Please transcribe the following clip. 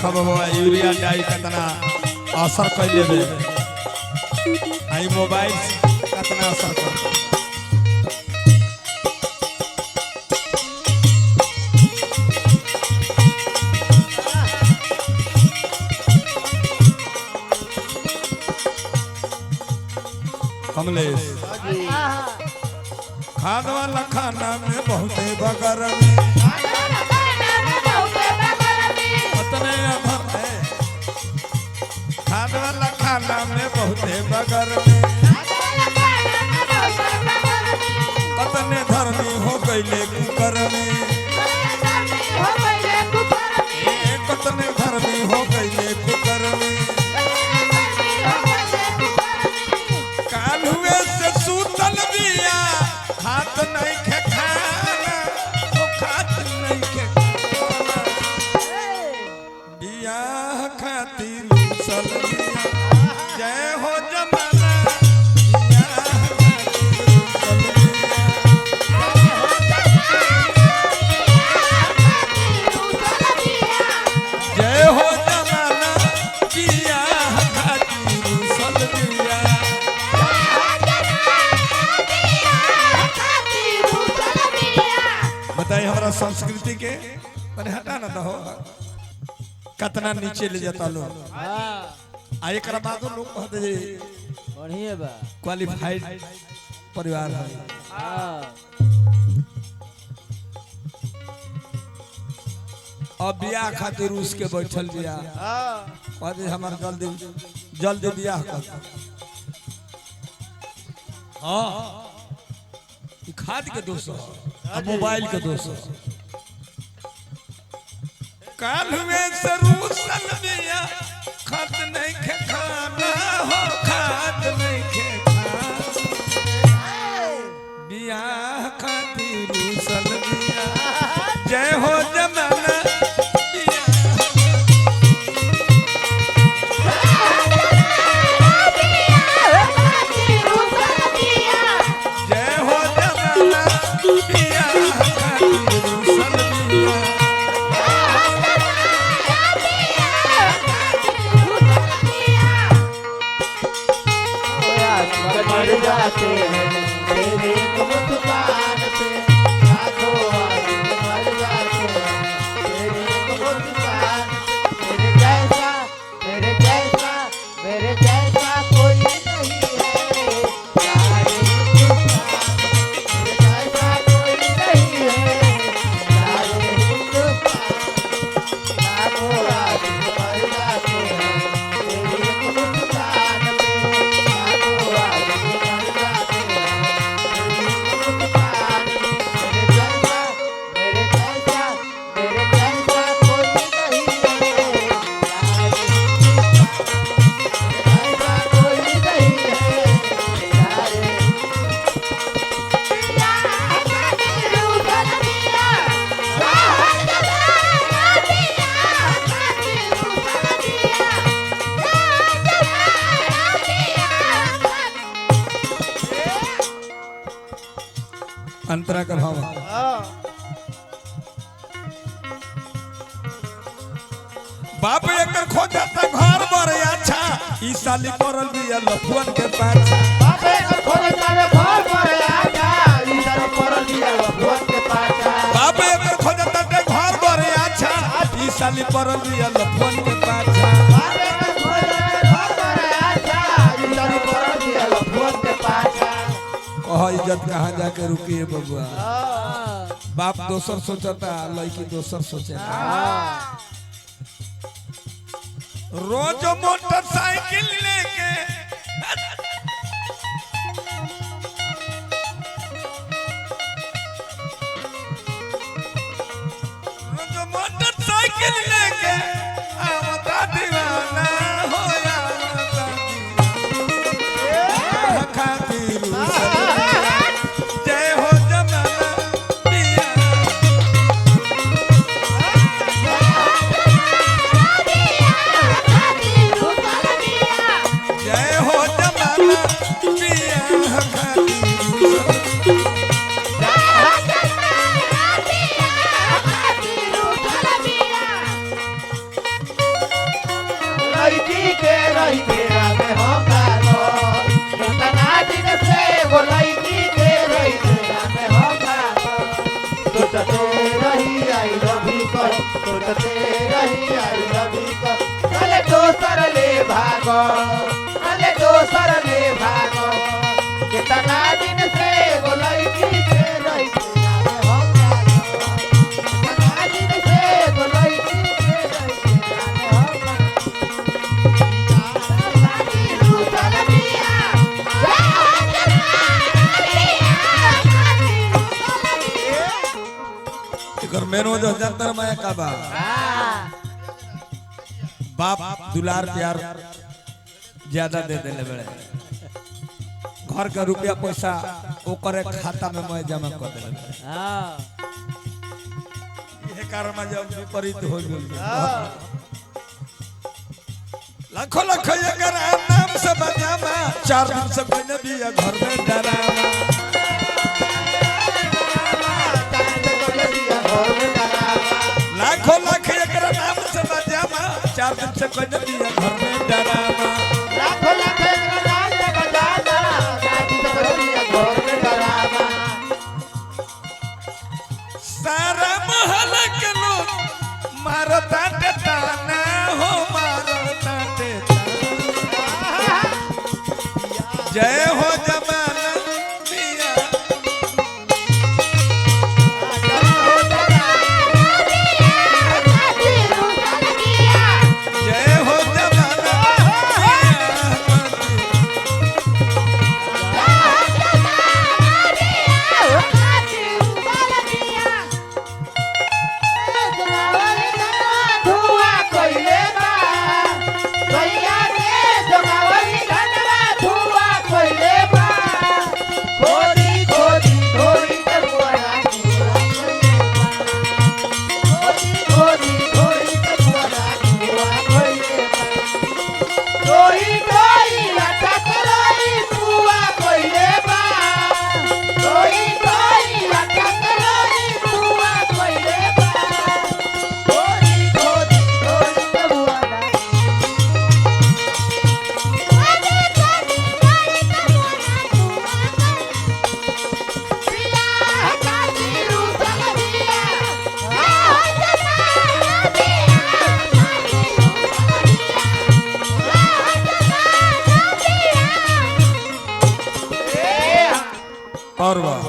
देखो बाबा यूरिया डाई कितना असर कैले बे आई मोबाइल कितना असर कर कमलेश खाद वाला खाना में बहुत बगर में उतने अधर है खाद वाला खाना में बहुत बगर में कतने धर्मी हो गईले कुकर में कतने धर्मी हो गईले कुकर में कालुए से सूतल बिया हाथ नहीं खे खाना तो खात नहीं खे खाना बिया खातिर सल बिया जय हो जमाना बिया जय हो जमाना बिया खातिर सल बिया बताइए हमारा संस्कृति के मैंने हटा ना हो कितना नीचे ले जाता लोग आ एक बाद लोग कहते जे बढ़िया बा क्वालिफाइड परिवार है अब बियाह खातिर रूस के बैठल बिया कहते हमार जल्दी जल्दी बियाह कर हाँ खाद के दोष मोबाइल के दोष काल में सरूसन बिया खाद नहीं खे खाना हो खाद नहीं खे खाना बियाह खातिर रूसन बिया जय हो जमाना जाते हैं तेरे मुस्कान पे रातों आज मर जाते हैं तेरे मुस्कान तेरे जैसा कोई नहीं है सारे हिंदुस्तान तेरे जैसा कोई नहीं है सारे हिंदुस्तान रातों आज मर जाते हैं तेरे मुस्कान पे रातों आज अंतरा का भाव बाप एकर खोजता घर बर अच्छा ई साली परल बिया लफुअन के पाछा बाप एकर खोजता घर बर अच्छा ई साली परल बिया लफुअन के पाछा बाप एकर खोजता घर बर अच्छा ई साली परल बिया लफुअन के पाछा बाप एकर खोजता घर बर अच्छा ई साली परल बिया लफुअन के पाछा कह इज्जत कहाँ जाके रुकी है बबुआ बाप दोसर सोचता लड़की दोसर सोचेला रोज मोटरसाइकिल लेके रोज मोटरसाइकिल लेके आवता दीवाना हो आवता दीवाना खातिर जय हो जमाना बिया जय हो जमाना बिया खातिर लड़की के रही तेरा में हम पागल कितना दिन से वो लड़की के रही तेरा में हम पागल सोचते रही आई लव यू कर सोचते रही आई लव यू कर अरे दोसर ले भागो अरे दोसर ले भागो कितना दिन से वो लड़की के रही तेरा में हम पागल कितना दिन से वो लड़की के रही तेरा में हम पागल मेनो जो जंतर मैं का बाप दुलार प्यार ज्यादा दे देले बड़े घर का रुपया पैसा ओकरे खाता में मैं जमा कर देले ये कारण में जब विपरीत हो गई लाखों लाखों अगर नाम से बजामा 4 दिन से बने भी घर में डरावा लाखों लाख एकरा नाम से बजामा 4 दिन से कोई नहीं घर में डरावा लाखों लाख एकरा नाम से बजाना 4 दिन से कोई नहीं घर में डरावा सारा महल के लोग मारता ताना हो मारता ताना जय हो जमाना दिया जय हो जमाना धुआ कोइले बा भैया के जमावरी धनवा धुआ कोइले बा खोदी खोदी धोरी तरुआ खोदी धोरी तरुआ धुआ कोइले बा कोई कोई अटक रही धुआ कोइले बा कोई कोई अटक रही धुआ कोइले बा खोदी खोदी धोरी तरुआ और वाह